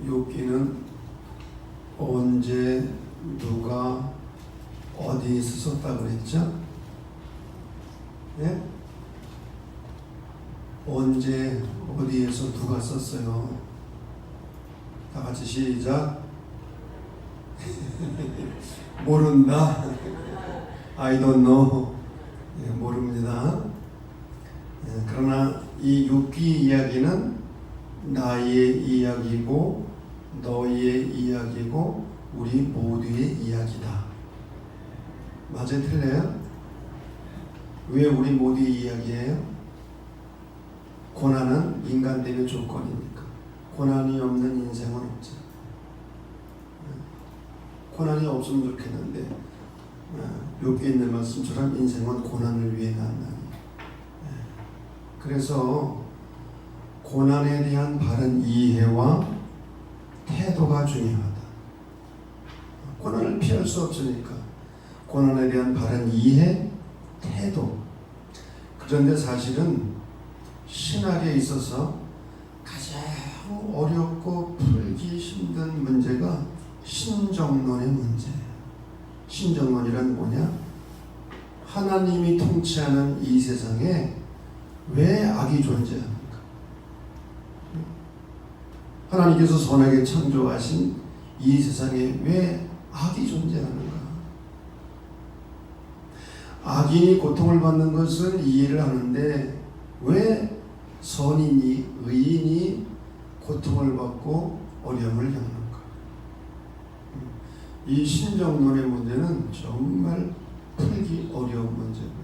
욥기는 언제 누가 어디에서 썼다 그랬죠? 예? 언제 어디에서 누가 썼어요? 다 같이 시작. 모른다. I don't know. 예, 모릅니다. 예, 그러나 이 욥기 이야기는 나의 이야기고 너희의 이야기고 우리 모두의 이야기다. 맞아요? 틀려요? 왜 우리 모두의 이야기예요? 고난은 인간되는 조건이니까. 고난이 없는 인생은 없죠. 고난이 없으면 좋겠는데 여기 있는 말씀처럼 인생은 고난을 위해 난다니. 그래서 고난에 대한 바른 이해와 태도가 중요하다. 고난을 피할 수 없으니까 고난에 대한 바른 이해, 태도. 그런데 사실은 신학에 있어서 가장 어렵고 풀기 힘든 문제가 신정론의 문제예요. 신정론이란 뭐냐? 하나님이 통치하는 이 세상에 왜 악이 존재합니까? 하나님께서 선하게 창조하신 이 세상에 왜 악이 존재하는가? 악인이 고통을 받는 것은 이해를 하는데 왜 선인이, 의인이 고통을 받고 어려움을 겪는가? 이 신정론의 문제는 정말 풀기 어려운 문제고요.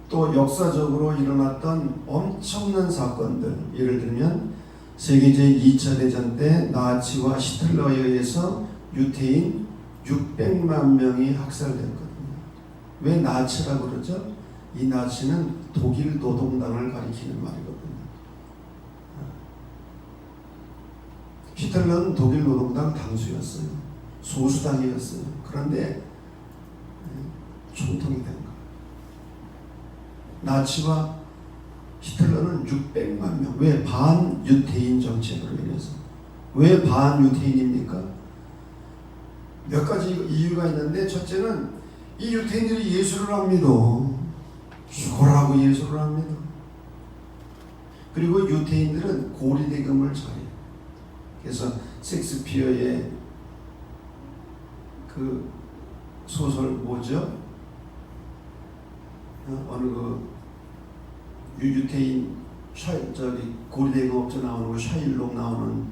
또 역사적으로 일어났던 엄청난 사건들, 예를 들면 세계 제2차 대전 때 나치와 히틀러에 의해서 유태인 600만 명이 학살됐거든요. 왜 나치라고 그러죠? 이 나치는 독일 노동당을 가리키는 말이거든요. 히틀러는 독일 노동당 당수였어요. 소수당이었어요. 그런데 총통이 된 거예요. 나치와 히틀러는 600만 명. 왜? 반유태인 정책으로 인해서. 왜 반유태인입니까? 몇 가지 이유가 있는데, 첫째는 이 유태인들이 예수를 안 믿어. 죽어라고 예수를 안 믿어. 그리고 유태인들은 고리대금을 잘해요. 그래서 셰익스피어의 그 소설 뭐죠? 어느 그 유태인 고리대금 업자 나오는 거 샤일록 나오는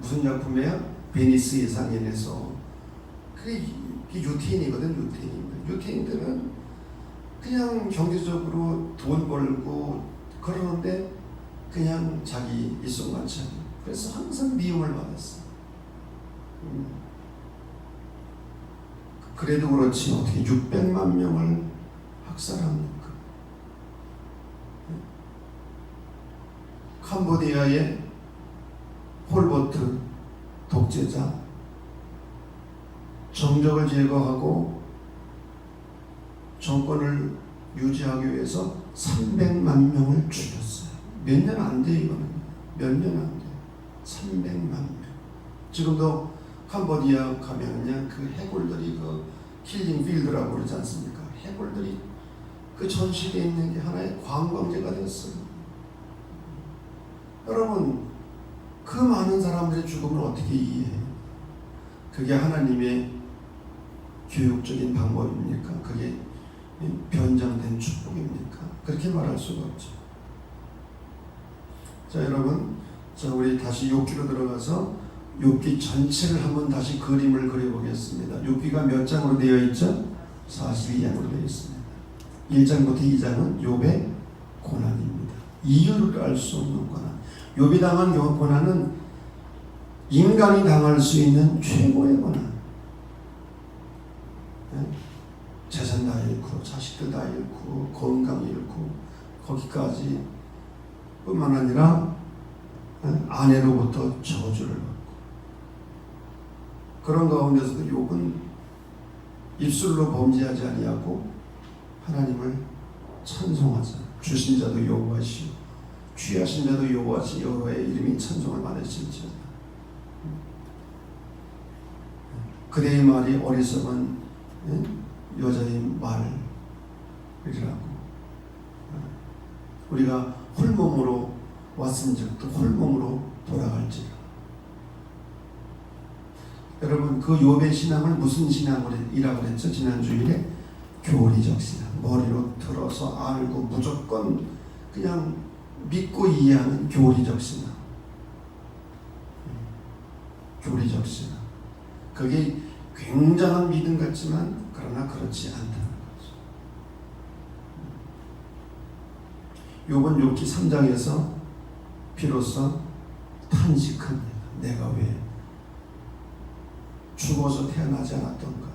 무슨 작품이에요? 베니스 예상연에서. 그게 유태인이거든. 유태인들은 그냥 경제적으로 돈 벌고 그러는데 그냥 자기 일성만치 않아요. 그래서 항상 미움을 받았어. 그래도 그렇지 어떻게 600만 명을 학살합니까? 캄보디아의 폴포트 독재자 정적을 제거하고 정권을 유지하기 위해서 300만 명을 죽였어요. 몇 년 안 돼 이거는. 몇 년 안 돼. 300만 명. 지금도 캄보디아 가면 그냥 그 해골들이 그 킬링 필드라고 그러지 않습니까? 해골들이 그 전 세계에 있는 게 하나의 관광지가 됐어요. 여러분, 그 많은 사람들의 죽음을 어떻게 이해해요? 그게 하나님의 교육적인 방법입니까? 그게 변장된 축복입니까? 그렇게 말할 수가 없죠. 자, 여러분, 자, 우리 다시 욥기로 들어가서 욥기 전체를 한번 다시 그림을 그려보겠습니다. 욥기가 몇 장으로 되어 있죠? 42장으로 되어 있습니다. 1장부터 2장은 욥의 고난입니다. 이유를 알 수 없는 고난. 욥이 당한 고난은 인간이 당할 수 있는 최고의 고난. 재산 다 잃고 자식들 다 잃고 건강 잃고 거기까지 뿐만 아니라 아내로부터 저주를 받고, 그런 가운데서도 욥은 입술로 범죄하지 아니하고 하나님을 찬송하자. 주신 자도 여호와시오 귀하신 자도 여호와시 여호와의 이름이 찬송을 받으실지어다. 그대의 말이 어리석은 여자의 말이라고. 우리가 홀몸으로 왔은즉 또 홀몸으로 돌아갈지라. 여러분, 그 욥의 신앙을 무슨 신앙이라고 그랬죠? 지난주일에 교리적 신앙. 머리로 들어서 알고 무조건 그냥 믿고 이해하는 교리적 신앙. 교리적 신앙. 그게 굉장한 믿음 같지만 그러나 그렇지 않다는 거죠. 욥은 욥기 3장에서 비로소 탄식합니다. 내가 왜 죽어서 태어나지 않았던가?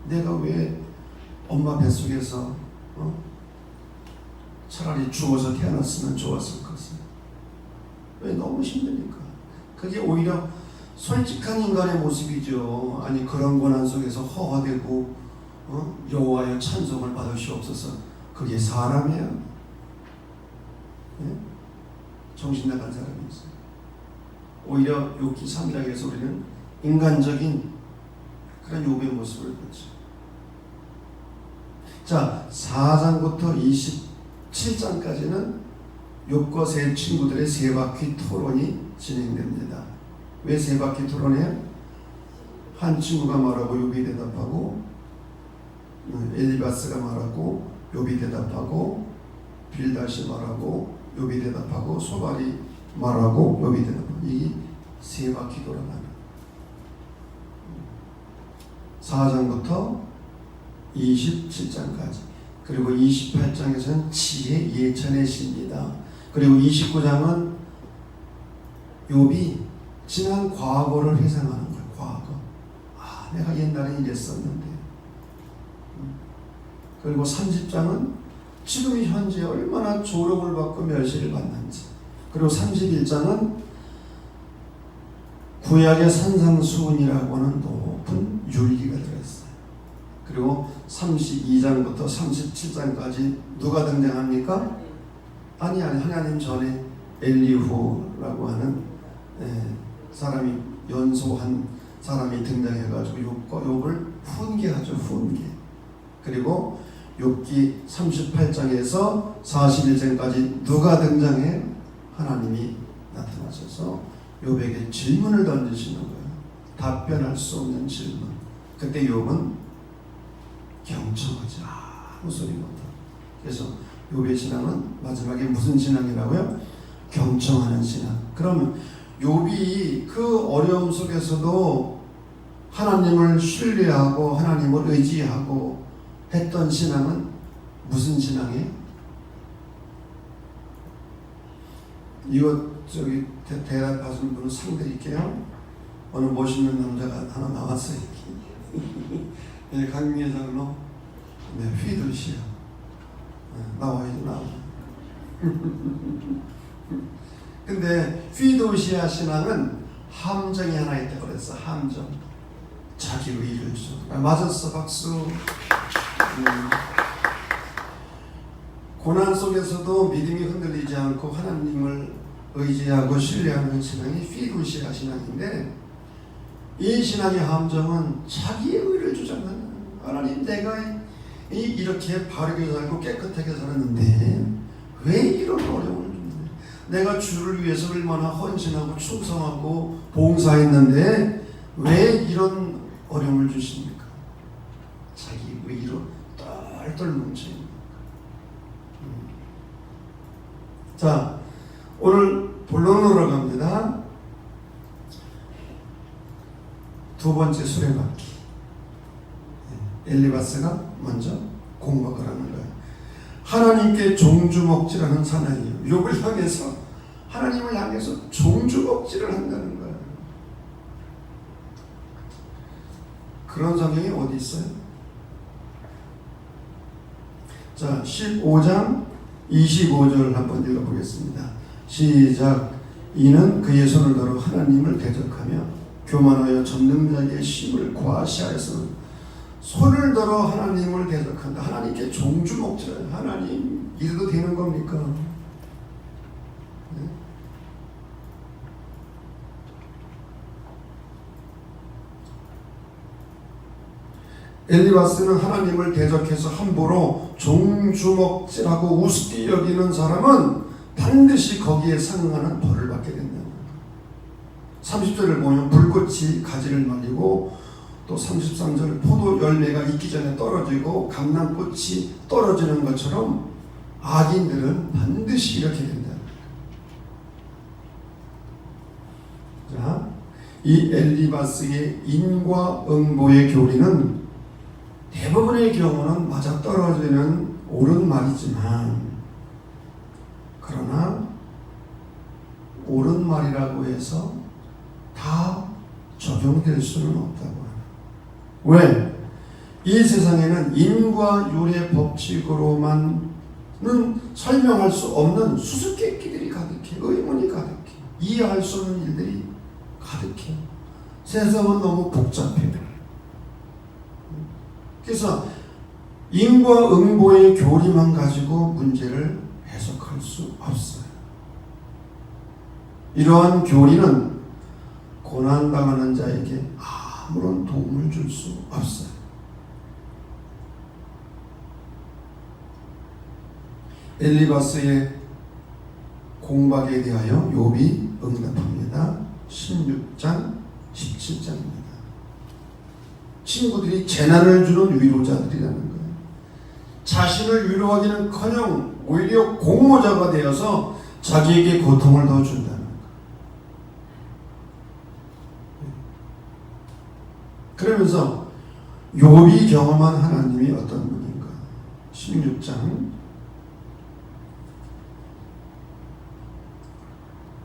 내가 왜 엄마 뱃속에서 차라리 죽어서 태어났으면 좋았을 것을. 왜? 너무 힘드니까. 그게 오히려 솔직한 인간의 모습이죠. 아니, 그런 고난 속에서 허화되고 여호와의 찬송을 받으시옵소서. 그게 사람이야. 예? 정신 나간 사람이 있어요. 오히려 욥기 3장에서 우리는 인간적인 그런 욥의 모습을 보죠. 자, 4장부터 27장까지는 욥과 세 친구들의 세 바퀴 토론이 진행됩니다. 왜 세 바퀴 토론이에요? 한 친구가 말하고 욥이 대답하고, 엘리바스가 말하고 욥이 대답하고, 빌닷이 말하고 욥이 대답하고, 소발이 말하고 욥이 대답하고. 이 세 바퀴 돌아가는 4장부터 27장까지. 그리고 28장에서는 지혜 예찬의 시입니다. 그리고 29장은 욥이 지난 과거를 회상하는 거예요. 과거. 아, 내가 옛날에 이랬었는데. 그리고 30장은 지금 현재 얼마나 조롱을 받고 멸시를 받는지. 그리고 31장은 구약의 산상수훈이라고 하는 높은 율리가 들어있어요. 그리고 32장부터 37장까지 누가 등장합니까? 아니, 하나님 전에 엘리후라고 하는 사람이, 연소한 사람이 등장해가지고 욥을 훈계하죠. 훈계. 그리고 욥기 38장에서 41장까지 누가 등장해? 하나님이 나타나셔서 욥에게 질문을 던지시는 거예요. 답변할 수 없는 질문. 그때 욥은 경청하지 아무 소리 못하고. 그래서 욥의 신앙은 마지막에 무슨 신앙이라고요? 경청하는 신앙. 그러면 욥이 그 어려움 속에서도 하나님을 신뢰하고 하나님을 의지하고 했던 신앙은 무슨 신앙이에요? 이거 대답하시는 분은 상 드릴게요. 어느 멋있는 남자가 하나 나왔어요. 네, 강민혜 장로. 네, 휘둘시야. 나와야지, 나와. 근데 휘둘시야 신앙은 함정이 하나 있다고 그랬어. 함정. 자기 의를 줘. 맞았어, 박수. 고난 속에서도 믿음이 흔들리지 않고 하나님을 의지하고 신뢰하는 신앙이 피두시아 신앙인데, 이 신앙의 함정은 자기의 의를 주장하는, 하나님 내가 이렇게 바르게 살고 깨끗하게 살았는데 왜 이런 어려움을 주는데, 내가 주를 위해서 얼마나 헌신하고 충성하고 봉사했는데 왜 이런 어려움을 주십니까? 자기 의로 똘똘 뭉쳐있는. 자, 오늘 본론으로 갑니다. 두 번째 수레바퀴. 엘리바스가 먼저 공박을 하는 거예요. 하나님께 종주먹질하는 사나이요. 욥을 향해서, 하나님을 향해서 종주먹질을 한다는 거예요. 그런 성경이 어디 있어요? 자, 15장 25절 한번 읽어보겠습니다. 시작. 이는 그의 손을 들어 하나님을 대적하며 교만하여 전능자에게 심을 과시하여서 손을 들어 하나님을 대적한다. 하나님께 종주먹질. 하나님 이래도 되는 겁니까? 네? 엘리바스는 하나님을 대적해서 함부로 종주먹질하고 우습게 여기는 사람은 반드시 거기에 상응하는 벌을 받게 된다. 30절을 보면 불꽃이 가지를 말리고 또 33절 포도 열매가 익기 전에 떨어지고 감람꽃이 떨어지는 것처럼 악인들은 반드시 이렇게 된다. 자, 이 엘리바스의 인과 응보의 교리는 대부분의 경우는 맞아떨어지는 옳은 말이지만, 그러나 옳은 말이라고 해서 다 적용될 수는 없다고 합니다. 왜? 이 세상에는 인과 율의 법칙으로만은 설명할 수 없는 수수께끼들이 가득해. 의문이 가득해. 이해할 수 없는 일들이 가득해. 세상은 너무 복잡해. 그래서 인과 응보의 교리만 가지고 문제를 해석할 수 없어요. 이러한 교리는 고난당하는 자에게 아무런 도움을 줄 수 없어요. 엘리바스의 공박에 대하여 욥이 응답합니다. 16장 17장입니다. 친구들이 재난을 주는 위로자들이라는 거예요. 자신을 위로하기는커녕 오히려 공모자가 되어서 자기에게 고통을 더 준다는 거예요. 그러면서 욥이 경험한 하나님이 어떤 분인가? 16장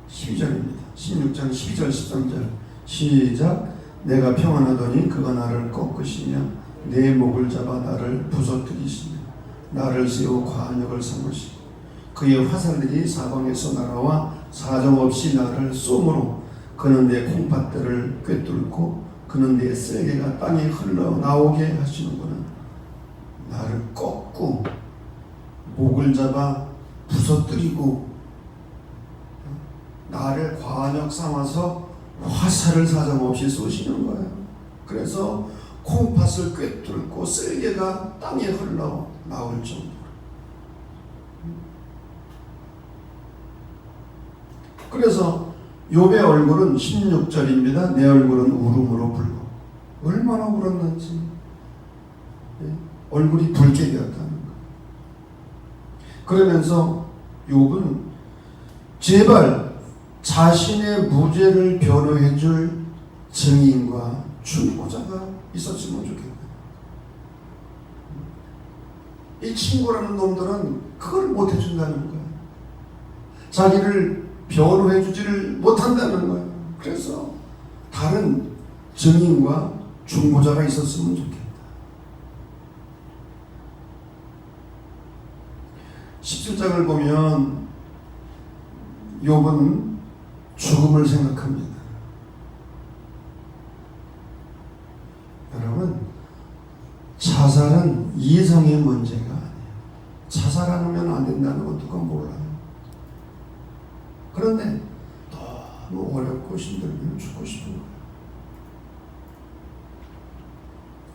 12절입니다. 16장 12절 13절 시작. 내가 평안하더니 그가 나를 꺾으시며 내 목을 잡아 나를 부서뜨리시며 나를 세워 관역을 삼으시고 그의 화살들이 사방에서 날아와 사정없이 나를 쏘므로 그는 내 콩팥들을 꿰뚫고 그는 내 쓸개가 땅에 흘러나오게 하시는구나. 나를 꺾고 목을 잡아 부서뜨리고 나를 관역 삼아서 화살을 사정없이 쏘시는 거예요. 그래서 콩팥을 꿰뚫고 쓸개가 땅에 흘러 나올 정도로. 그래서 욥의 얼굴은 16절입니다. 내 얼굴은 울음으로 불고. 얼마나 울었는지. 얼굴이 붉게 되었다는 거예요. 그러면서 욥은 제발 자신의 무죄를 변호해 줄 증인과 중보자가 있었으면 좋겠다. 이 친구라는 놈들은 그걸 못 해준다는 거예요. 자기를 변호해 주지를 못한다는 거예요. 그래서 다른 증인과 중보자가 있었으면 좋겠다. 17장을 보면 욥은 죽음을 생각합니다. 여러분, 자살은 이성의 문제가 아니에요. 자살하면 안 된다는 건 누가 몰라요. 그런데 너무 어렵고 힘들면 죽고 싶은 거예요.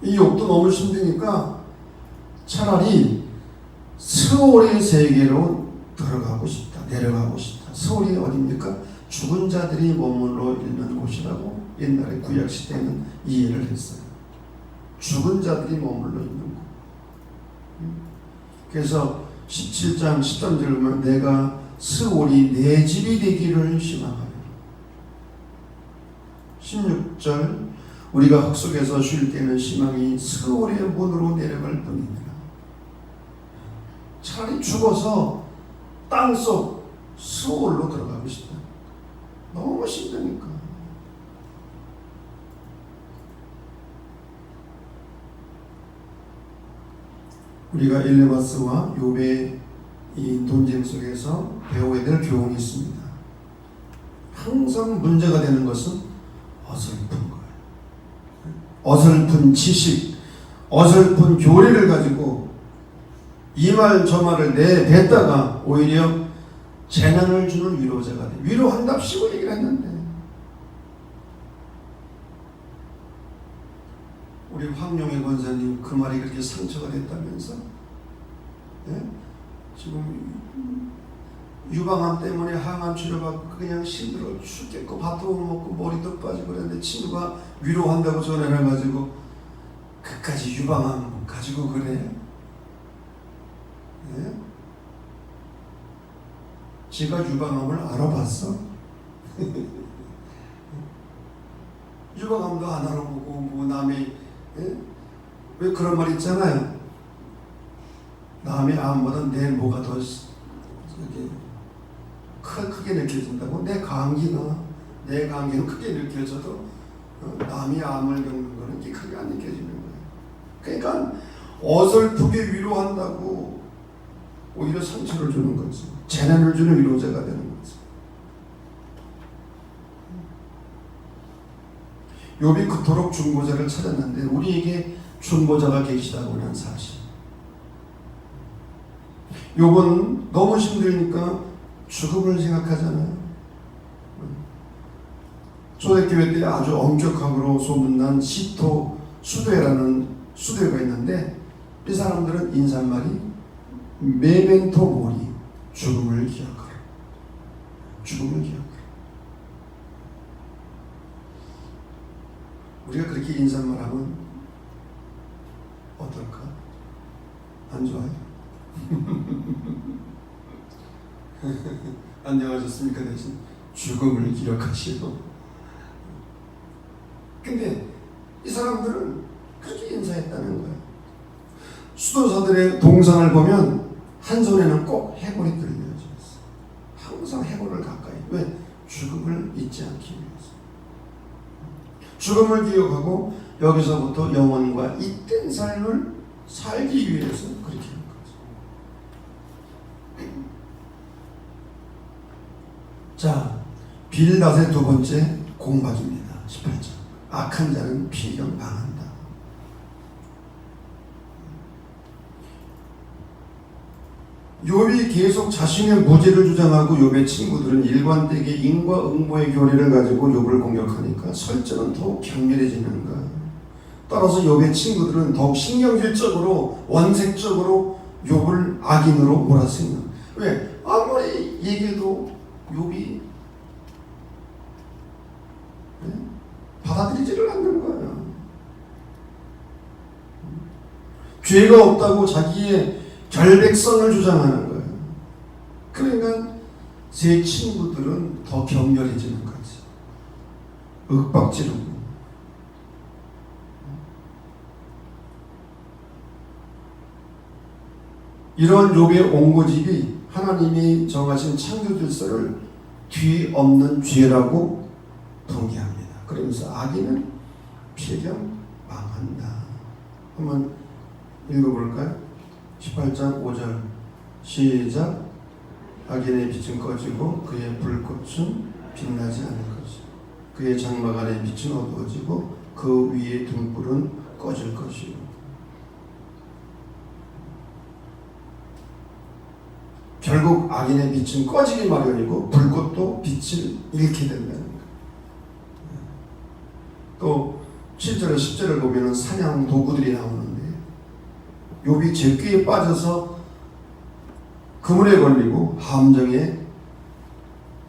이 욥도 너무 힘드니까 차라리 스올의 세계로 들어가고 싶다. 내려가고 싶다. 스올이 어디입니까? 죽은 자들이 머물러 있는 곳이라고 옛날에 구약시대에는 이해를 했어요. 죽은 자들이 머물러 있는 곳. 그래서 17장 13절을 보면 내가 스올이 내 집이 되기를 희망하며 16절 우리가 흙속에서 쉴 때는 희망이 스올의 문으로 내려갈 뿐이니라. 차라리 죽어서 땅속 스올로 들어가고 싶다. 너무 힘드니까. 우리가 엘리바스와 욥의 이 논쟁 속에서 배워야 될 교훈이 있습니다. 항상 문제가 되는 것은 어설픈 거예요. 어설픈 지식, 어설픈 교리를 가지고 이 말 저 말을 내뱉다가 오히려 재난을 주는 위로자가 돼. 위로한답시고 얘기를 했는데 우리 황용애 권사님 그 말이 그렇게 상처가 됐다면서? 예? 지금 유방암 때문에 항암 치료받고 그냥 힘들어 죽겠고 밥도 못 먹고 머리도 빠지고 그랬는데 친구가 위로한다고 전화를 해가지고 그까지 유방암 가지고 그래? 예? 지가 유방암을 알아봤어? 유방암도 안 알아보고 뭐 남이 예? 왜 그런 말 있잖아요. 남의 암보다 내 뭐가 더 크게 느껴진다고? 내 감기는 크게 느껴져도 남이 암을 겪는 거는 이게 크게 안 느껴지는 거예요. 그러니까 어설프게 위로한다고 오히려 상처를 주는 거지. 재난을 주는 위로자가 되는 거지. 욥이 그토록 중보자를 찾았는데 우리에게 중보자가 계시다고 하는 사실. 욥은 너무 힘들니까 죽음을 생각하잖아요. 초대교회 때 아주 엄격하고 소문난 시토 수도회라는 수도회가 있는데 이 사람들은 인사말이 메멘토 모리, 죽음을 기억하라. 죽음을 기억하라. 우리가 그렇게 인사말 하면 어떨까? 안 좋아요? 안녕하셨습니까 대신 죽음을 기억하시오. 근데 이 사람들은 그렇게 인사했다는 거예요. 수도사들의 동상을 보면 한 손에는 꼭 해골이 들려져 있어. 항상 해골을 가까이. 왜? 죽음을 잊지 않기 위해서. 죽음을 기억하고 여기서부터 영원과 잇된 삶을 살기 위해서 그렇게 한 거죠. 자, 빌닷의 두 번째 공박입니다. 18절. 악한 자는 필경 망한다. 욥이 계속 자신의 무죄를 주장하고 욥의 친구들은 일관되게 인과 응보의 교리를 가지고 욥을 공격하니까 설정은 더욱 격렬해지는 거야. 따라서 욥의 친구들은 더욱 신경질적으로 원색적으로 욥을 악인으로 몰아세우는. 왜? 아무리 얘기해도 욥이 받아들이지를 않는 거예요. 죄가 없다고 자기의 결백성을 주장하는 거예요. 그러니까 제 친구들은 더 격렬해지는 거지. 윽박지르고. 이런 욥의 온고집이 하나님이 정하신 창조 질서를 뒤엎는 죄라고 통계합니다. 그러면서 악인은 필경 망한다. 한번 읽어볼까요? 18장 5절 시작. 악인의 빛은 꺼지고 그의 불꽃은 빛나지 않을 것이요 그의 장막 안의 빛은 어두워지고 그 위의 등불은 꺼질 것이요. 결국 악인의 빛은 꺼지기 마련이고 불꽃도 빛을 잃게 된다는 거예요. 또 7절에 10절을 보면 사냥 도구들이 나오는데 욥이 죄꾀에 빠져서 그물에 걸리고 함정에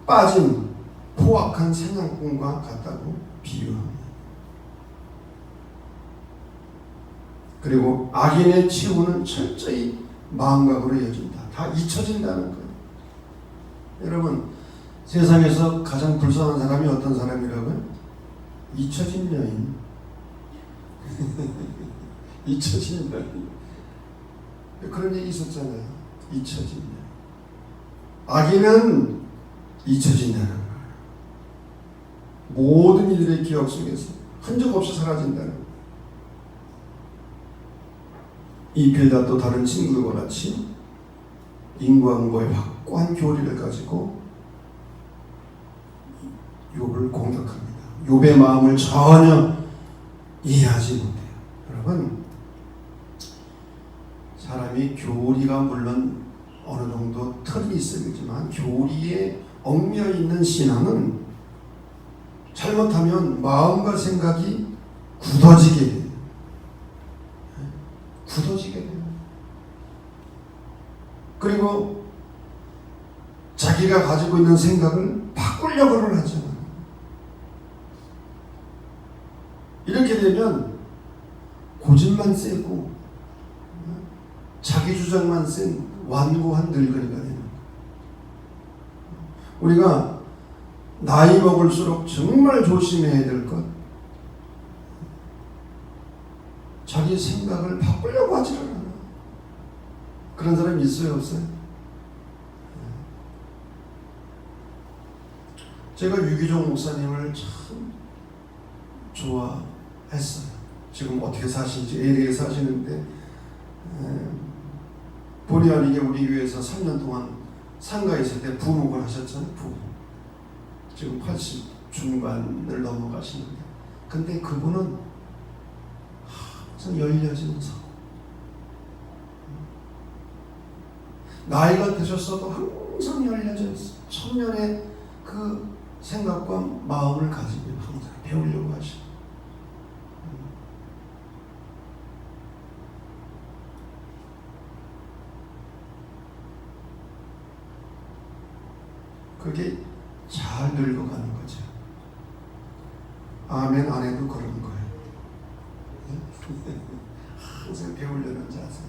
빠진 포악한 사냥꾼과 같다고 비유합니다. 그리고 악인의 치우는 철저히 마음각으로 이어진다. 다 잊혀진다는 거예요. 여러분, 세상에서 가장 불쌍한 사람이 어떤 사람이라고요? 잊혀진 여인. 잊혀진 여인. 그런 얘기 있었잖아요. 잊혀진 여인. 악인은 잊혀진다는 거예요. 모든 이들의 기억 속에서 흔적 없이 사라진다는 거예요. 이 빌닷도 다른 친구들과 같이 인과응보의 확고한 교리를 가지고 욥을 공격합니다. 욥의 마음을 전혀 이해하지 못해요. 여러분, 사람이 교리가 물론 어느 정도 틀이 있어야겠지만 교리에 얽매여 있는 신앙은 잘못하면 마음과 생각이 굳어지게 돼요. 굳어지게 돼요. 그리고 자기가 가지고 있는 생각을 바꾸려고를 하잖아요. 이렇게 되면 고집만 세고 자기 주장만 센 완고한 늙은이가 되는 거예요. 우리가 나이 먹을수록 정말 조심해야 될 것, 자기 생각을 바꾸려고 하지 않아요. 그런 사람이 있어요, 없어요? 제가 유기종 목사님을 참 좋아했어요. 지금 어떻게 사시는지 LA에 사시는데 본의 아니게 우리 교회에서 3년 동안 상가에 있을 때 부목을 하셨잖아요. 부목. 지금 80 중반을 넘어가시는데, 근데 그분은 항상 열려진 성, 나이가 드셨어도 항상 열려져 있어. 청년의 그 생각과 마음을 가지고 항상 배우려고 하시고, 그게 잘 늙어가는 거죠. 아멘 안 해도 그런 거예요. 항상 배우려는 자세.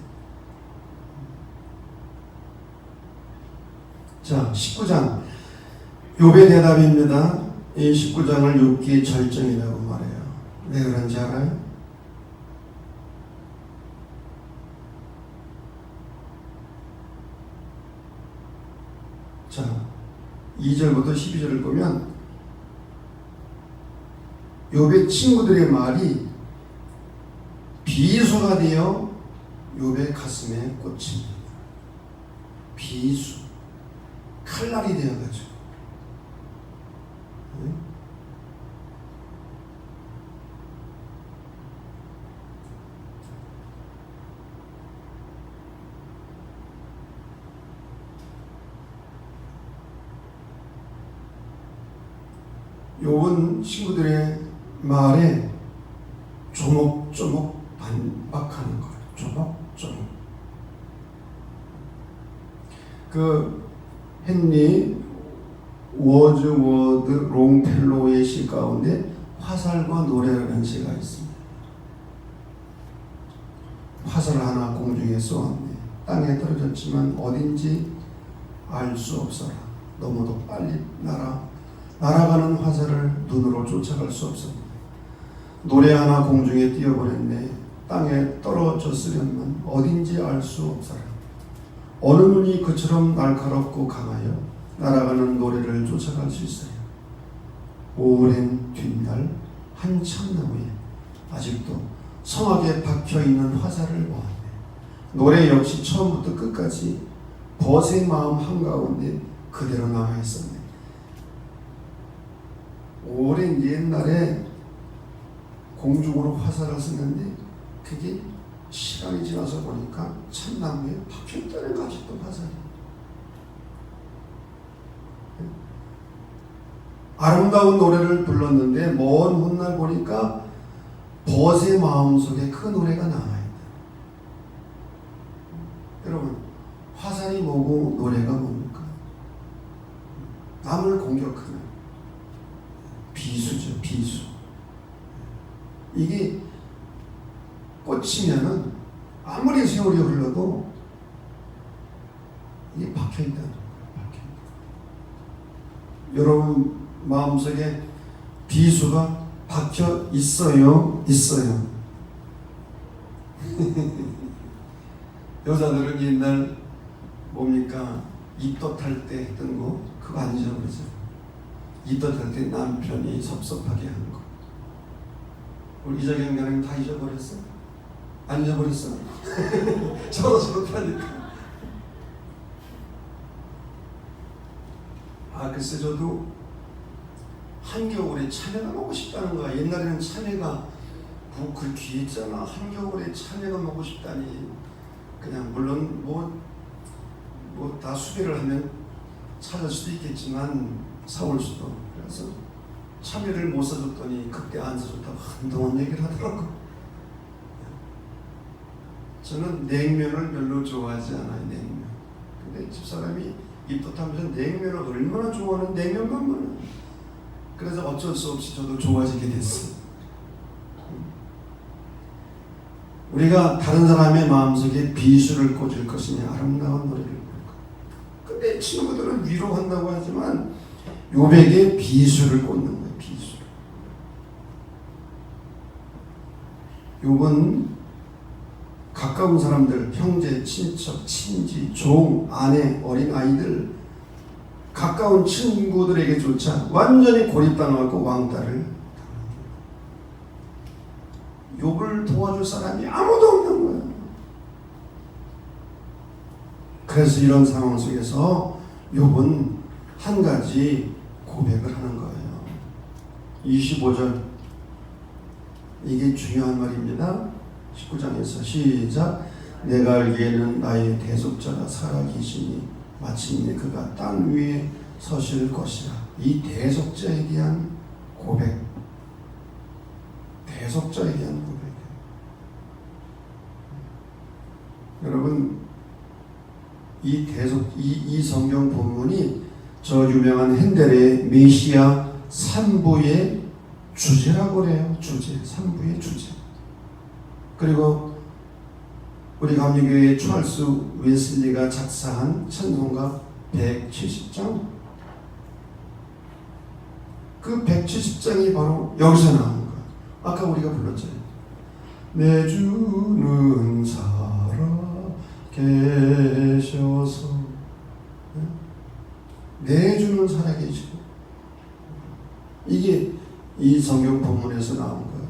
자, 19장 욥의 대답입니다. 이 19장을 욥기의 절정이라고 말해요. 왜 그런지 알아요? 자, 2절부터 12절을 보면 욥의 친구들의 말이 비수가 되어 욥의 가슴에 꽂힙니다. 비수, 칼날이 되어가지고. 욥은 친구들의 말에 조목조목 반박하는 거예요. 조목조목. 그 헨리 워즈워드 롱펠로우의 시 가운데 화살과 노래라는 시가 있습니다. 화살 하나 공중에 쏘았네. 땅에 떨어졌지만 어딘지 알 수 없어라. 너무도 빨리 날아가는 화살을 눈으로 쫓아갈 수 없었네. 노래 하나 공중에 띄어버렸네. 땅에 떨어졌으련만 어딘지 알 수 없어라. 어느 눈이 그처럼 날카롭고 강하여 날아가는 노래를 쫓아갈 수 있어요. 오랜 뒷날 한 참나무에 아직도 성하게 박혀있는 화살을 보았네. 노래 역시 처음부터 끝까지 벗의 마음 한가운데 그대로 남아있었네. 오랜 옛날에 공중으로 화살을 쓰는데 그게 시간이 지나서 보니까 참나무에 박혀있다는 거 아직도 화살이. 아름다운 노래를 불렀는데 먼 훗날 보니까 벗의 마음속에 그 노래가 남아있다. 여러분, 화살이 뭐고 노래가 뭡니까? 남을 공격하는 비수죠, 비수. 이게 꽂히면은 아무리 세월이 흘러도 이게 박혀있다는 거예요. 박혀있다. 여러분 마음속에 비수가 박혀 있어요? 있어요. 여자들은 옛날 뭡니까? 입덧할 때 했던 거 그거 안 잊어버리죠. 입덧할 때 남편이 섭섭하게 하는 거. 우리 이자경 교수님 다 잊어버렸어? 안 잊어버렸어? 저도 그렇다니까. 글쎄 저도 한겨울에 참외가 먹고 싶다는 거야. 옛날에는 참외가 그 귀했잖아. 한겨울에 참외가 먹고 싶다니. 그냥 물론 뭐 다 수배를 하면 찾을 수도 있겠지만 사올 수도. 그래서 참외를 못 사줬더니 그때 안 사줬다고 한동안 얘기를 하더라고. 저는 냉면을 별로 좋아하지 않아요. 냉면. 근데 집사람이 입덧하면서 냉면을 얼마나 좋아하는 냉면만 많아. 그래서 어쩔 수 없이 저도 좋아지게 됐어요. 우리가 다른 사람의 마음속에 비수를 꽂을 것이냐, 아름다운 노래를 부를 것. 근데 친구들은 위로한다고 하지만 욥에게 비수를 꽂는 거예요. 비수. 욥은 가까운 사람들, 형제, 친척, 친지, 종, 아내, 어린 아이들, 가까운 친구들에게조차 완전히 고립당하고 왕따를. 욥을 도와줄 사람이 아무도 없는 거예요. 그래서 이런 상황 속에서 욥은 한 가지 고백을 하는 거예요. 25절. 이게 중요한 말입니다. 19장에서 시작. 내가 알기에는 나의 대속자가 살아계시니 마침내 그가 땅 위에 서실 것이라. 이 대속자에 대한 고백. 대속자에 대한 고백. 여러분, 이 성경 본문이 저 유명한 핸델의 메시아 3부의 주제라고 그래요. 주제, 3부의 주제. 그리고 우리 감리교회 찰스 웨슬리가 작사한 찬송가 170장, 그 170장이 바로 여기서 나오는 거예요. 아까 우리가 불렀잖아요. 내 주는 살아 계셔서, 내 주는 살아 계시고, 이게 이 성경 본문에서 나온 거예요.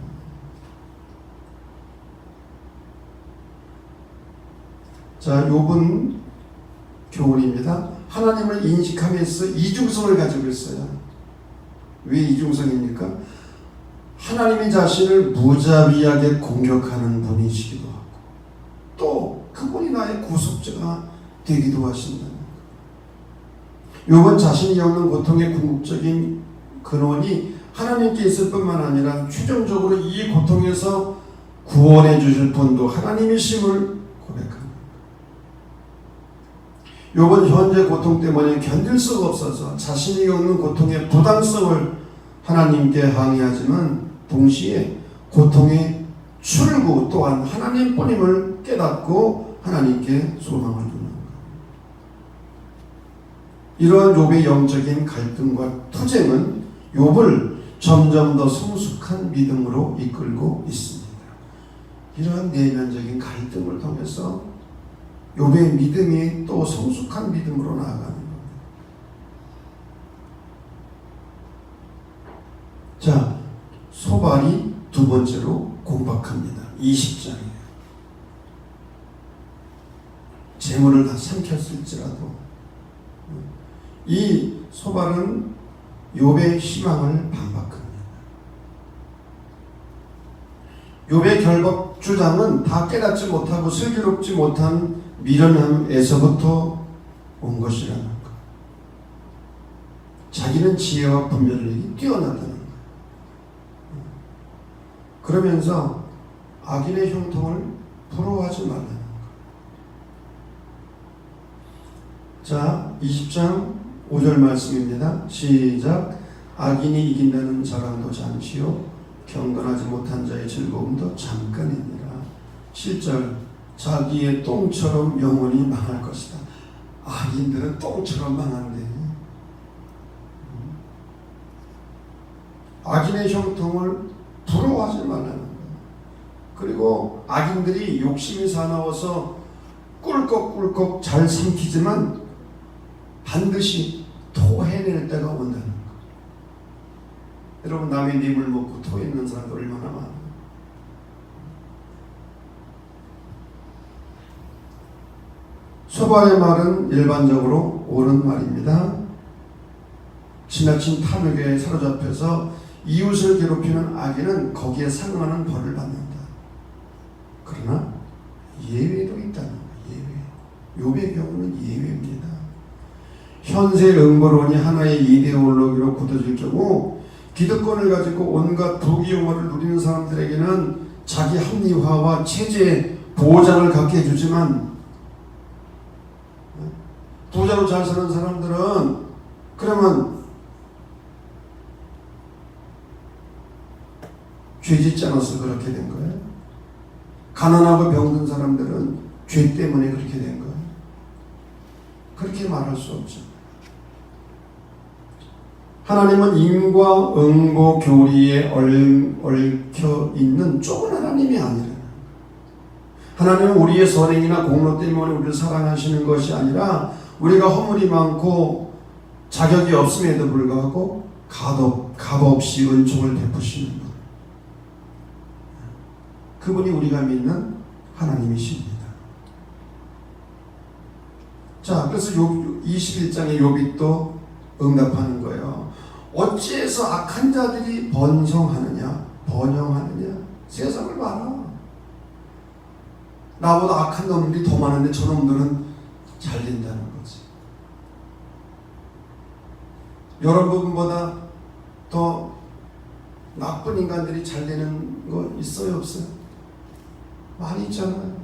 자, 욥은 교훈입니다. 하나님을 인식하면서 이중성을 가지고 있어요. 왜 이중성입니까? 하나님이 자신을 무자비하게 공격하는 분이시기도 하고, 또 그분이 나의 구속자가 되기도 하신다는 거예요. 욥은 자신이 겪는 고통의 궁극적인 근원이 하나님께 있을 뿐만 아니라 최종적으로 이 고통에서 구원해 주실 분도 하나님이심을 고백합니다. 욥은 현재 고통 때문에 견딜 수가 없어서 자신이 겪는 고통의 부당성을 하나님께 항의하지만 동시에 고통의 출구 또한 하나님뿐임을 깨닫고 하나님께 소망을 두는 것. 이러한 욥의 영적인 갈등과 투쟁은 욥을 점점 더 성숙한 믿음으로 이끌고 있습니다. 이러한 내면적인 갈등을 통해서 욥의 믿음이 또 성숙한 믿음으로 나아가는 겁니다. 자, 소발이 두 번째로 공박합니다. 20장이에요. 재물을 다 삼켰을지라도 이 소발은 욥의 희망을 반박합니다. 욥의 결박 주장은 다 깨닫지 못하고 슬기롭지 못한 미련함에서부터 온 것이라는 것. 자기는 지혜와 분별력이 뛰어나다는 것. 그러면서 악인의 형통을 부러워하지 말라는 것. 자, 20장 5절 말씀입니다. 시작. 악인이 이긴다는 자랑도 잠시요 경건하지 못한 자의 즐거움도 잠깐이니라. 7절. 자기의 똥처럼 영원히 망할 것이다. 악인들은 똥처럼 망한대. 악인의 형통을 부러워하지 말라는 거예요. 그리고 악인들이 욕심이 사나워서 꿀꺽꿀꺽 잘 삼키지만 반드시 토해낼 때가 온다는 거예요. 여러분, 남의 님을 먹고 토해내는 사람들 얼마나 많아요. 소발의 말은 일반적으로 옳은 말입니다. 지나친 탐욕에 사로잡혀서 이웃을 괴롭히는 악인은 거기에 상응하는 벌을 받는다. 그러나 예외도 있다는 거예요. 욥의 경우는 예외입니다. 현세 음보론이 하나의 이데올로기로 굳어질 경우 기득권을 가지고 온갖 부귀영화를 누리는 사람들에게는 자기 합리화와 체제의 보장을 갖게 해주지만 부자로 잘 사는 사람들은 그러면 죄 짓지 않아서 그렇게 된 거예요. 가난하고 병든 사람들은 죄 때문에 그렇게 된 거예요. 그렇게 말할 수 없죠. 하나님은 인과 응보 교리에 얽혀 있는 좁은 하나님이 아니라 하나님은 우리의 선행이나 공로 때문에 우리를 사랑하시는 것이 아니라 우리가 허물이 많고 자격이 없음에도 불구하고 값없이 은총을 베푸시는 분. 그분이 우리가 믿는 하나님이십니다. 자, 그래서 21장의 욥이 또 응답하는 거예요. 어찌해서 악한 자들이 번성하느냐? 세상을 봐라. 나보다 악한 놈들이 더 많은데 저놈들은 잘 된다는 거지. 여러분보다 더 나쁜 인간들이 잘 되는 거 있어요, 없어요? 많이 있잖아요.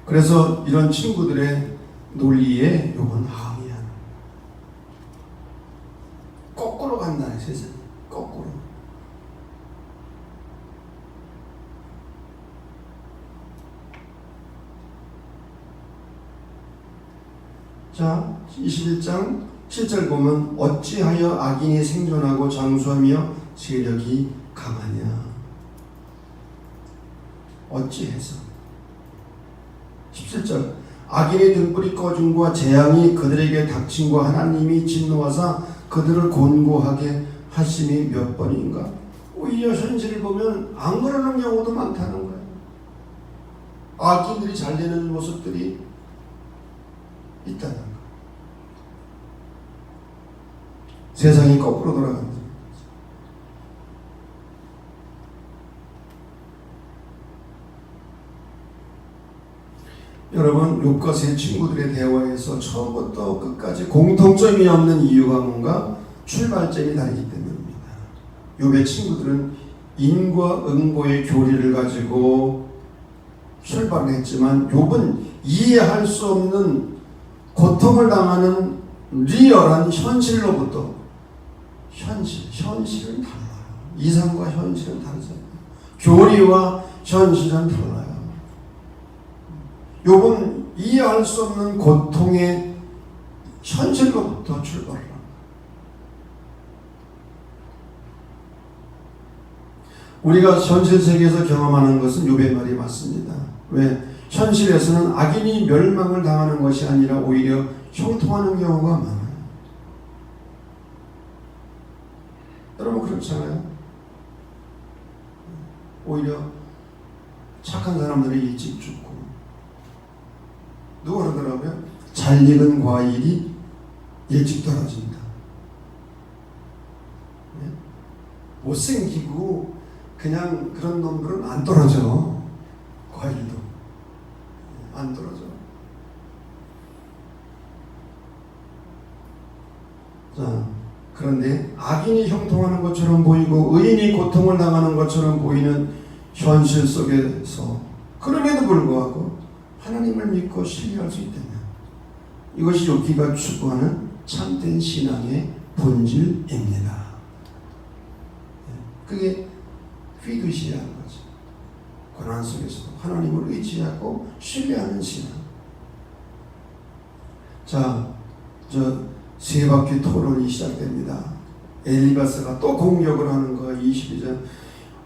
그래서 이런 친구들의 논리에 요건 항의하는, 거꾸로 간다는 세상이. 거꾸로. 자, 21장 7절 보면 어찌하여 악인이 생존하고 장수하며 세력이 강하냐. 어찌해서. 17절 악인의 등불이 꺼짐과 재앙이 그들에게 닥침과 하나님이 진노하사 그들을 곤고하게 하심이 몇 번인가. 오히려 현실을 보면 안 그러는 경우도 많다는 거예요. 악인들이 잘 되는 모습들이 있다는 거. 세상이 거꾸로 돌아간다. 여러분, 욥과 세 친구들의 대화에서 처음부터 끝까지 공통점이 없는 이유가 뭔가? 출발점이 다르기 때문입니다. 욥의 친구들은 인과 응보의 교리를 가지고 출발을 했지만 욥은 이해할 수 없는 고통을 당하는 리얼한 현실로부터 현실은 달라요. 이상과 현실은 다르잖아요. 교리와 현실은 달라요. 욥은 이해할 수 없는 고통의 현실로부터 출발을 합니다. 우리가 현실 세계에서 경험하는 것은 욥의 말이 맞습니다. 왜? 현실에서는 악인이 멸망을 당하는 것이 아니라 오히려 형통하는 경우가 많아요. 여러분 그렇잖아요. 오히려 착한 사람들이 일찍 죽고, 누가 그러더라고요? 잘 익은 과일이 일찍 떨어진다. 못생기고 그냥 그런 놈들은 안 떨어져. 과일도 안 떨어져. 자, 그런데 악인이 형통하는 것처럼 보이고 의인이 고통을 당하는 것처럼 보이는 현실 속에서 그럼에도 불구하고 하나님을 믿고 신뢰할 수 있다면 이것이 욥기가 추구하는 참된 신앙의 본질입니다. 그게 피두시라는 거죠. 고난 속에서도 하나님을 의지하고 신뢰하는 신앙. 자, 세 바퀴 토론이 시작됩니다. 엘리바스가 또 공격을 하는 거야. 22절.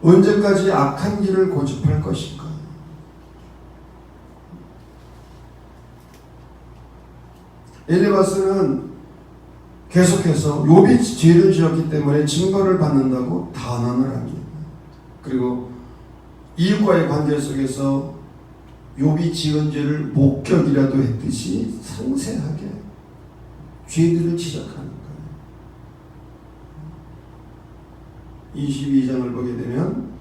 언제까지 악한 길을 고집할 것인가? 엘리바스는 계속해서 욥이 죄를 지었기 때문에 징벌을 받는다고 단언을 합니다. 그리고 이웃과의 관계 속에서 욥이 지은 죄를 목격이라도 했듯이 상세하게 죄들을 지적하는 거예요. 22장을 보게 되면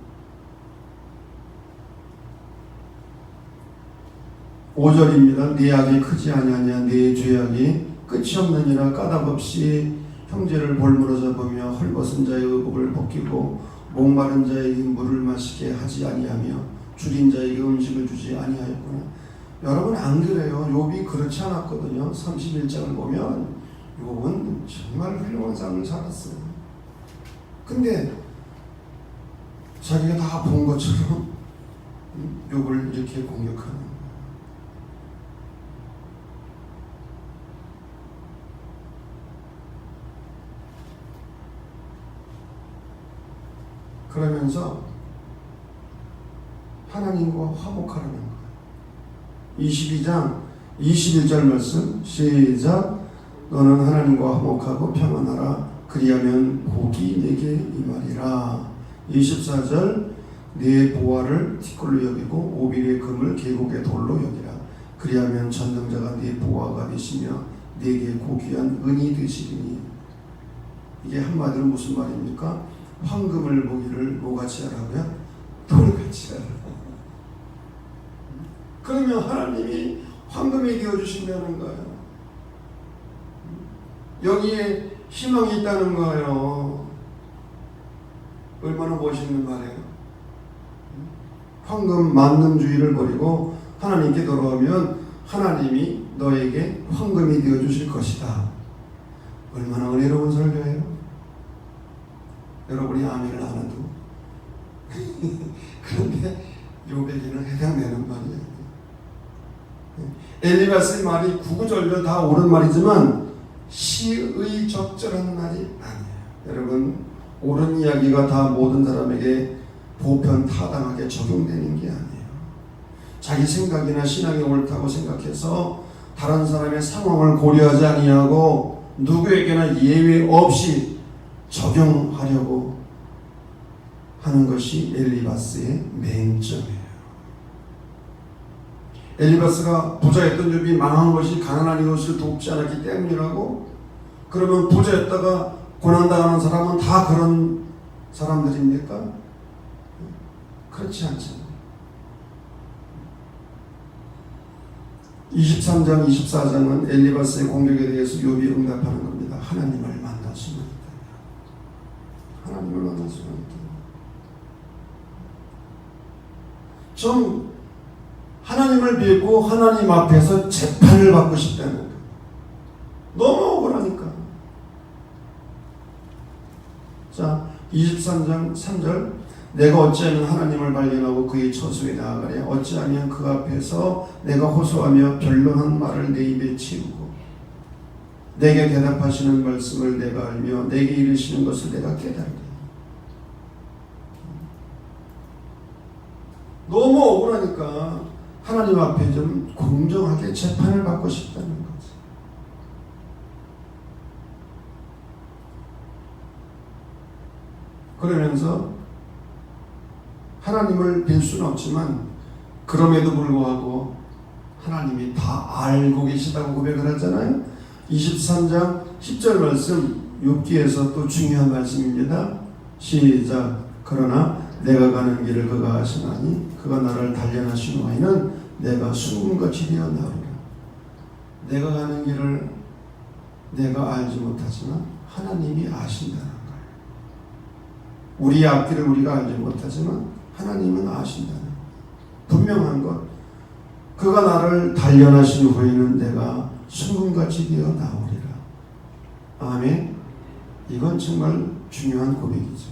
5절입니다. 네 악이 크지 아니하냐 네 죄악이 끝이 없느니라. 까닭없이 형제를 볼모로 잡으며 헐벗은 자의 의복을 벗기고 목마른 자에게 물을 마시게 하지 아니하며 줄인 자에게 음식을 주지 아니하였구나. 여러분 안 그래요? 욥이 그렇지 않았거든요. 31장을 보면 욥은 정말 훌륭한 삶을 살았어요. 근데 자기가 다 본 것처럼 욥을 이렇게 공격하는 거예요. 그러면서 하나님과 화목하라는 거예요. 22장 21절 말씀 시작. 너는 하나님과 화목하고 평안하라. 그리하면 복이 내게 임하리라. 24절 네 보화를 티끌로 여기고 오빌의 금을 계곡의 돌로 여기라. 그리하면 전능자가 네 보화가 되시며 내게 고귀한 은이 되시리니. 이게 한마디로 무슨 말입니까? 황금을 보기를 뭐같이 하라고요? 돌같이 하라. 그러면 하나님이 황금이 되어주신다는 거예요. 여기에 희망이 있다는 거예요. 얼마나 멋있는 말이에요. 황금 만능주의를 버리고 하나님께 돌아오면 하나님이 너에게 황금이 되어주실 것이다. 얼마나 은혜로운 설교예요. 여러분이 아멘을 안 해도 그런데 욥에게는 해당되는 말이에요. 엘리바스의 말이 구구절절 다 옳은 말이지만 시의 적절한 말이 아니에요. 여러분 옳은 이야기가 다 모든 사람에게 보편타당하게 적용되는 게 아니에요. 자기 생각이나 신앙이 옳다고 생각해서 다른 사람의 상황을 고려하지 아니하고 누구에게나 예외 없이 적용하려고 하는 것이 엘리바스의 맹점이에요. 엘리바스가 부자였던 욥이 망한 것이 가난한 이웃을 돕지 않았기 때문이라고? 그러면 부자였다가 고난당하는 사람은 다 그런 사람들입니까? 그렇지 않잖아요. 23장 24장은 엘리바스의 공격에 대해서 욥이 응답하는 겁니다. 하나님을 만날 수만 있다면, 하나님을 만날 수만 있다면 좀 하나님을 믿고 하나님 앞에서 재판을 받고 싶다는 거예요. 너무 억울하니까. 자, 23장 3절 내가 어찌하면 하나님을 발견하고 그의 처소에 나아가랴. 어찌하면 그 앞에서 내가 호소하며 변론한 말을 내 입에 채우고 내게 대답하시는 말씀을 내가 알며 내게 이르시는 것을 내가 깨달으리. 너무 억울하니까 하나님 앞에 좀 공정하게 재판을 받고 싶다는 거지. 그러면서 하나님을 빌 수는 없지만 그럼에도 불구하고 하나님이 다 알고 계시다고 고백을 하잖아요. 23장 10절 말씀 욥기에서 또 중요한 말씀입니다. 시작. 그러나 내가 가는 길을 그가 아시나니 그가 나를 단련하신 후에는 내가 순금같이 되어 나오리라. 내가 가는 길을 내가 알지 못하지만 하나님이 아신다는 거예요. 우리의 앞길을 우리가 알지 못하지만 하나님은 아신다는 거예요. 분명한 것, 그가 나를 단련하신 후에는 내가 순금같이 되어 나오리라. 아멘. 이건 정말 중요한 고백이죠.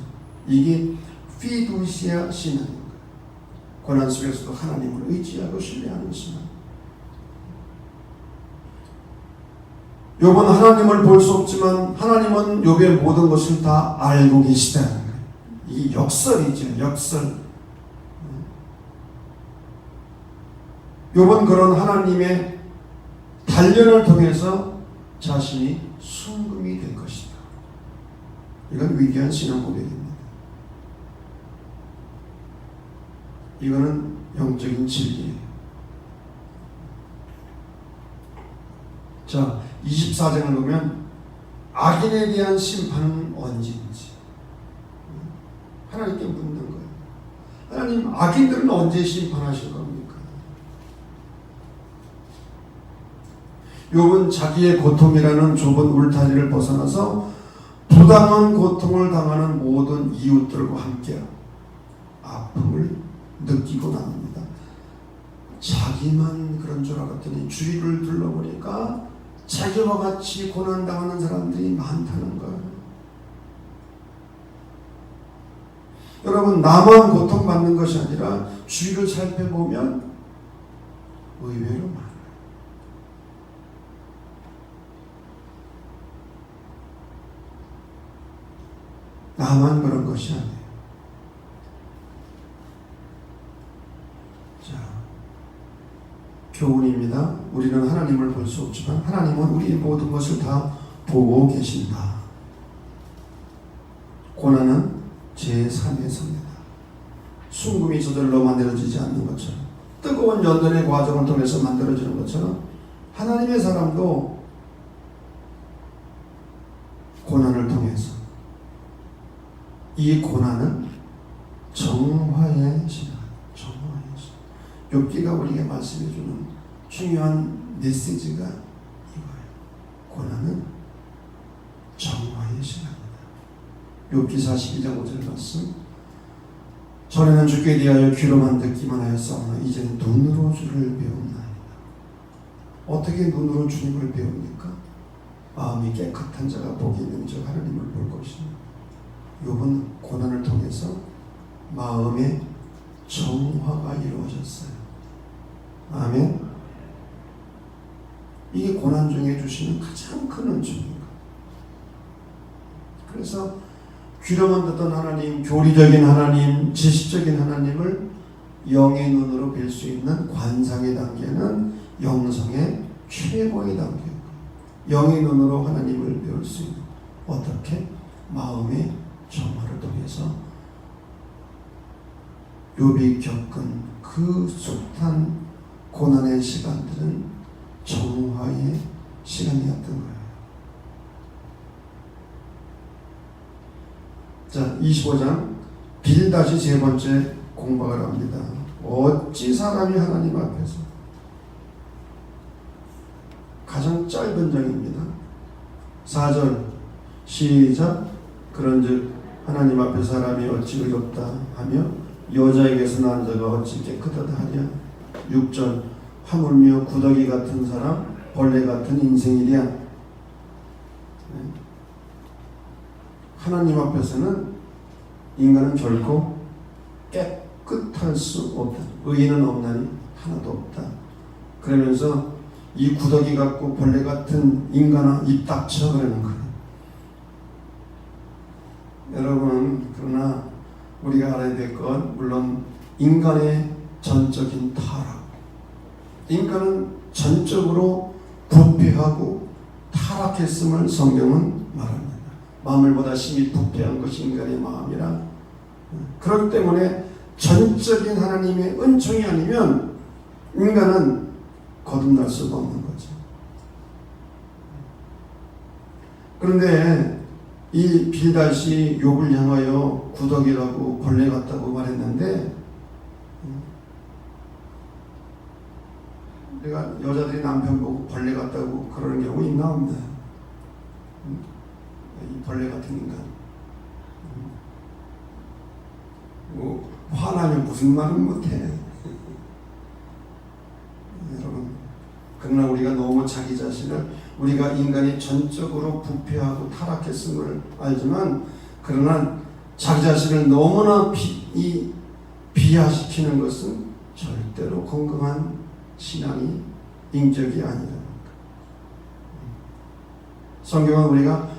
이게 피두시아 신앙입니다. 고난 속에서도 하나님을 의지하고 신뢰하는 신앙. 욥은 하나님을 볼 수 없지만 하나님은 욥의 모든 것을 다 알고 계시다는 거예요. 이 역설이죠. 역설. 욥은 그런 하나님의 단련을 통해서 자신이 순금이 된 것이다. 이건 위대한 신앙 고백입니다. 이거는 영적인 진리예요. 자, 24장을 보면 악인에 대한 심판은 언제인지 하나님께 묻는 거예요. 하나님, 악인들은 언제 심판하실 겁니까? 욥은 자기의 고통이라는 좁은 울타리를 벗어나서 부당한 고통을 당하는 모든 이웃들과 함께 아픔을 느끼고 나옵니다. 자기만 그런 줄 알았더니 주위를 둘러보니까 자기와 같이 고난당하는 사람들이 많다는 거예요. 여러분, 나만 고통받는 것이 아니라 주위를 살펴보면 의외로 많아요. 나만 그런 것이 아니에요. 자, 교훈입니다. 우리는 하나님을 볼 수 없지만 하나님은 우리의 모든 것을 다 보고 계신다. 고난은 제3의 성이다. 순금이 저절로 만들어지지 않는 것처럼, 뜨거운 연단의 과정을 통해서 만들어지는 것처럼 하나님의 사람도 고난을 통해서, 이 고난은 정화의 시간, 정화의 시간. 욥기가 우리에게 말씀해주는 중요한 메시지가 이거예요. 고난은 정화의 시간이다. 욥기 42장 5절 말씀. 전에는 주께 대하여 귀로만 듣기만 하였사오나 이제는 눈으로 주를 배웠나이다. 어떻게 눈으로 주님을 배웁니까? 마음이 깨끗한 자가 복이 있는 즉 하나님을 볼 것이니. 욥은 고난을 통해서 마음의 정화가 이루어졌어요. 아멘. 이게 고난 중에 주시는 가장 큰 은총입니다. 그래서 귀로만 듣던 하나님, 교리적인 하나님, 지식적인 하나님을 영의 눈으로 뵐 수 있는 관상의 단계는 영성의 최고의 단계예요. 영의 눈으로 하나님을 배울 수 있는, 어떻게? 마음의 정화를 통해서 욥이 겪은 그 숱한 고난의 시간들은 정화의 시간이었던 거예요. 자, 25장 빌다시 세 번째 공박을 합니다. 어찌 사람이 하나님 앞에서, 가장 짧은 장입니다. 4절 시작. 그런즉 하나님 앞에 사람이 어찌 의롭다 하며 여자에게서 난 자가 어찌 깨끗하다 하랴. 6절 하물며 구더기 같은 사람, 벌레 같은 인생이랴. 하나님 앞에서는 인간은 결코 깨끗할 수 없다. 의인은 없나니 하나도 없다. 그러면서 이 구더기 같고 벌레 같은 인간아 입 닥쳐 그러는 거예요. 여러분, 그러나 우리가 알아야 될 건 물론 인간의 전적인 타락, 인간은 전적으로 부패하고 타락했음을 성경은 말합니다. 마음을보다 심히 부패한 것이 인간의 마음이라. 그렇기 때문에 전적인 하나님의 은총이 아니면 인간은 거듭날 수가 없는 거죠. 그런데 이 빌닷이 욥을 향하여 구더기라고 벌레 같다고 말했는데, 내가 여자들이 남편 보고 벌레 같다고 그러는 경우 있나 없나? 이 벌레 같은 인간. 뭐 화나면 무슨 말은 못해. 여러분, 그러나 우리가 너무 자기 자신을, 우리가 인간이 전적으로 부패하고 타락했음을 알지만, 그러나 자기 자신을 너무나 비하시키는 것은 절대로 건강한 신앙이, 인격이 아니라는 것. 성경은 우리가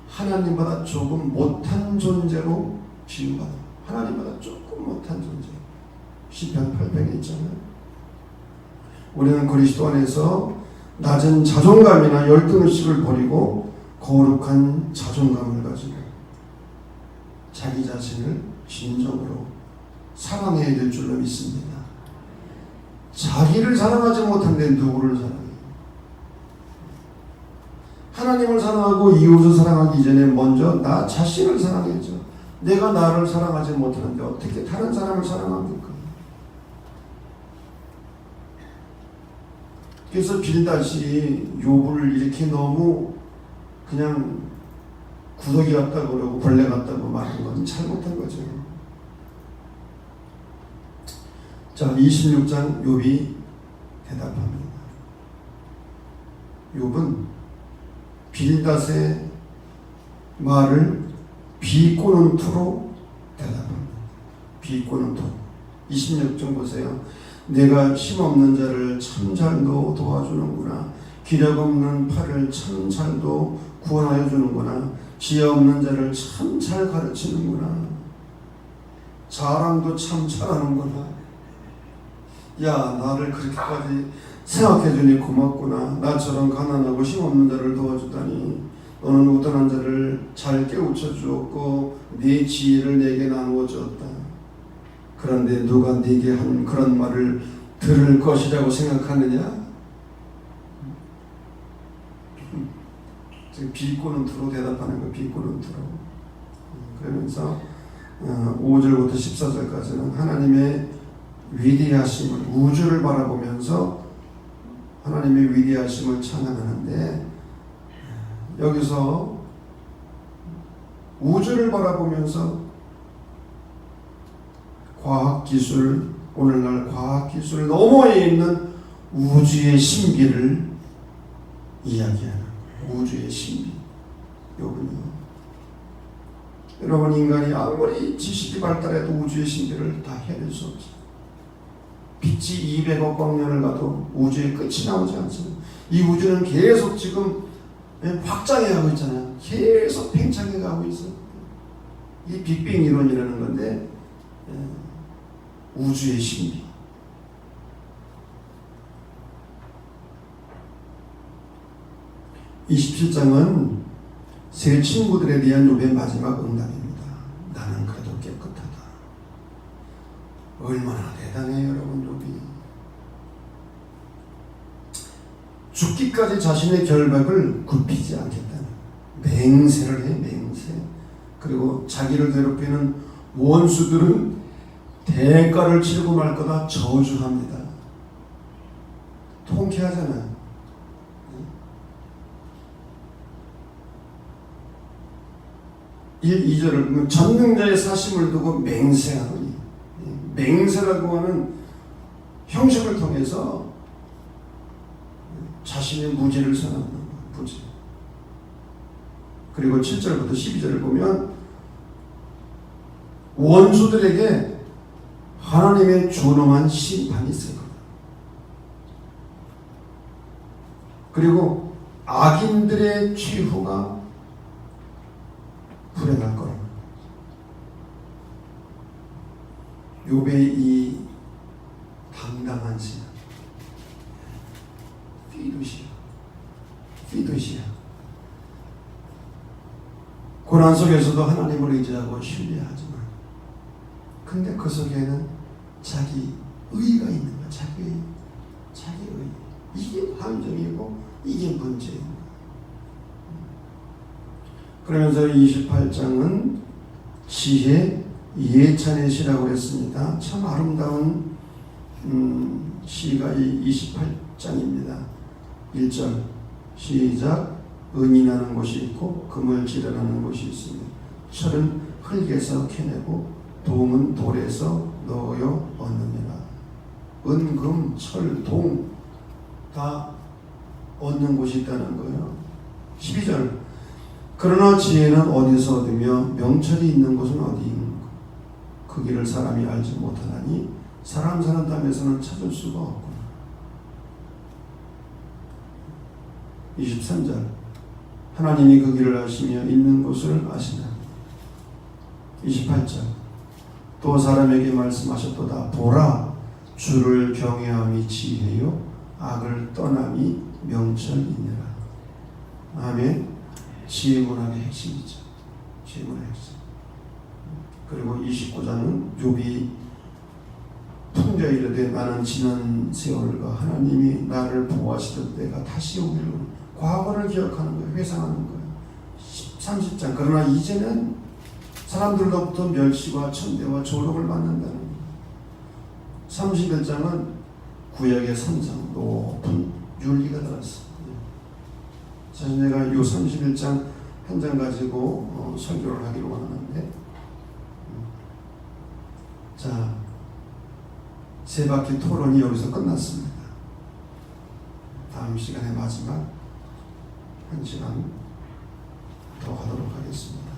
하나님보다 조금 못한 존재로 비유받아. 하나님보다 조금 못한 존재. 시편 8편에 있잖아요. 우리는 그리스도 안에서 낮은 자존감이나 열등의식을 버리고 거룩한 자존감을 가지고 자기 자신을 진정으로 사랑해야 될 줄로 믿습니다. 자기를 사랑하지 못한데 누구를 사랑해요? 하나님을 사랑하고 이웃을 사랑하기 이전에 먼저 나 자신을 사랑해야죠. 내가 나를 사랑하지 못하는데 어떻게 다른 사람을 사랑합니까? 그래서 빌닷이 욥을 이렇게 너무 그냥 구더기 같다고 그러고 벌레 같다고 말하는 건 잘못한 거죠. 자, 26장 욥이 대답합니다. 욥은 빌닷의 말을 비꼬는 투로 대답합니다. 비꼬는 투. 26장 보세요. 내가 힘없는 자를 참잘도 도와주는구나. 기력 없는 팔을 참잘도 구원하여 주는구나. 지혜 없는 자를 참 잘 가르치는구나. 자랑도 참 잘하는구나. 야, 나를 그렇게까지 생각해 주니 고맙구나. 나처럼 가난하고 힘없는 자를 도와주다니. 너는 우둔한 자를 잘 깨우쳐 주었고 네 지혜를 내게 나누어 주었다. 그런데 누가 네게 한 그런 말을 들을 것이라고 생각하느냐? 비꼬는 투로 대답하는 거, 비꼬는 투로. 그러면서 5절부터 14절까지는 하나님의 위대하심을, 우주를 바라보면서 하나님의 위대하심을 찬양하는데, 여기서 우주를 바라보면서 과학기술, 오늘날 과학기술 너머에 있는 우주의 신비를 이야기하는 우주의 신비. 요군요. 여러분, 인간이 아무리 지식이 발달해도 우주의 신비를 다 해낼 수 없어요. 빛이 200억 광년을 가도 우주의 끝이 나오지 않습니다. 이 우주는 계속 지금 확장해 가고 있잖아요. 계속 팽창해 가고 있어요. 이 빅뱅 이론이라는 건데, 우주의 신비. 이 27장은 세 친구들에 대한 욥의 마지막 응답입니다. 나는 그래도 깨끗하다. 얼마나 대단해요, 여러분. 욥이 죽기까지 자신의 결박을 굽히지 않겠다는 맹세를 해. 맹세. 그리고 자기를 괴롭히는 원수들은 대가를 치르고 말 거다 저주합니다. 통쾌하잖아요. 2절을 전능자의 사심을 두고 맹세하노니, 맹세라고 하는 형식을 통해서 자신의 무죄를 선언하는 거예요. 무죄. 그리고 7절부터 12절을 보면 원수들에게 하나님의 존엄한 심판이 있을 거다. 그리고 악인들의 최후가 불행할 거라. 욥의 이 당당한 신앙, 피두시아. 고난 속에서도 하나님을 의지하고 신뢰하지만, 근데 그 속에는 자기 의가 있는 거야. 자기 의. 이게 함정이고 이게 문제예요. 그러면서 28장은 지혜 예찬의 시라고 했습니다. 참 아름다운 시가 이 28장입니다. 1절 시작. 은이 나는 곳이 있고 금을 지르는 곳이 있으며 철은 흙에서 캐내고 동은 돌에서 넣어 얻느니라. 은, 금, 철, 동 다 얻는 곳이 있다는 거예요. 12절 그러나 지혜는 어디서 얻으며 명철이 있는 곳은 어디인가? 그 길을 사람이 알지 못하나니 사람 사는 땅에서는 찾을 수가 없구나. 23절 하나님이 그 길을 아시며 있는 곳을 아시나. 28절 또 사람에게 말씀하셨도다. 보라, 주를 경외함이 지혜요 악을 떠남이 명철이니라. 아멘. 지혜 문학의 핵심이죠. 지혜 문학의 핵심. 그리고 29장은 욥이 풍자 이르되 나는 지난 세월과 하나님이 나를 보호하시던 때가 다시 오기를, 과거를 기억하는 거예요. 회상하는 거예요. 30장 그러나 이제는 사람들로부터 멸시와 천대와 조롱을 받는다는 거예요. 31장은 구약의 산상 높은 윤리가 들어갔어. 사실 내가 요 31장 한 장 가지고 설교를 하기로 원하는데, 자, 세 바퀴 토론이 여기서 끝났습니다. 다음 시간에 마지막 한 시간 더 하도록 하겠습니다.